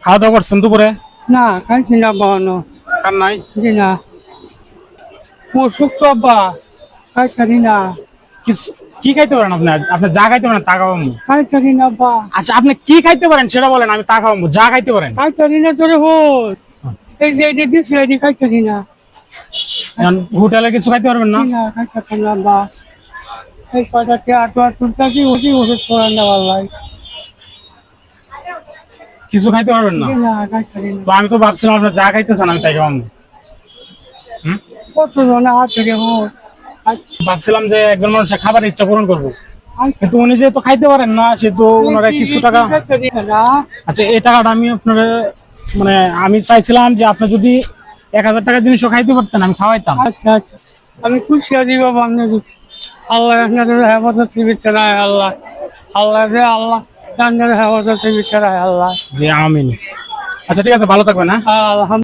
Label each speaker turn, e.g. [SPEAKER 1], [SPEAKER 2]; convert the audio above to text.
[SPEAKER 1] খাওয়া দাওয়া করছেন দুপুরে?
[SPEAKER 2] না খাইছি না বানো।
[SPEAKER 1] খান নাই?
[SPEAKER 2] জি না। অসুখ তো আব্বা, খাইতারি না।
[SPEAKER 1] কিছু কি খাইতে পারেন আপনি? আপনি যা খাইতে পারেন তা খাওয়াবো।
[SPEAKER 2] খাইতারি না আব্বা।
[SPEAKER 1] আচ্ছা আপনি কি খাইতে পারেন সেটা বলেন, আমি তা খাওয়াবো। যা খাইতে পারেন।
[SPEAKER 2] খাইতারি না তোরে হোল। এই যে এটা দিছি এটি খাইতারি না।
[SPEAKER 1] এখন হোটেলে কিছু খাইতে পারবেন না?
[SPEAKER 2] জি না, খাইতারি না আব্বা। এই কয়টা চেয়ার টোয়ার তুলতে কি ওষুধ করার না আল্লাহ।
[SPEAKER 1] কিছু খাইতে পারবেন না?
[SPEAKER 2] জি না, খাইতারি না।
[SPEAKER 1] তো আমি তো ভাবছিলাম আপনি যা খাইতেছেন আমি তাই খাওয়াবো।
[SPEAKER 2] কত জন হাত ধরে হোল।
[SPEAKER 1] ভাবছিলাম যে একজন মানুষের খাবার ইচ্ছা পূরণ করবো, কিন্তু উনি যেহেতু খাইতে পারেন না সেহেতু ওনারা কিছু টাকা।
[SPEAKER 2] খাইতারি না।
[SPEAKER 1] আচ্ছা এই টাকাটা আমি আপনার মানে আমি চাইছিলাম যে আপনি যদি 1000 টাকার জিনিসও খাইতে পারতেন আমি খাওয়াইতাম।
[SPEAKER 2] আচ্ছা আচ্ছা, আমি খুশি আছি বাবা। আপনার আল্লাহ আপনাদের হেফাজতের ভিতরে আয় আল্লাহ। আল্লাহ যে আল্লাহ আপনাদের হেফাজতের ভিতরে আয় আল্লাহ।
[SPEAKER 1] জি আমিন। আচ্ছা ঠিক আছে, ভালো থাকবেন। হ্যাঁ
[SPEAKER 2] আলহামদুলিল্লাহ।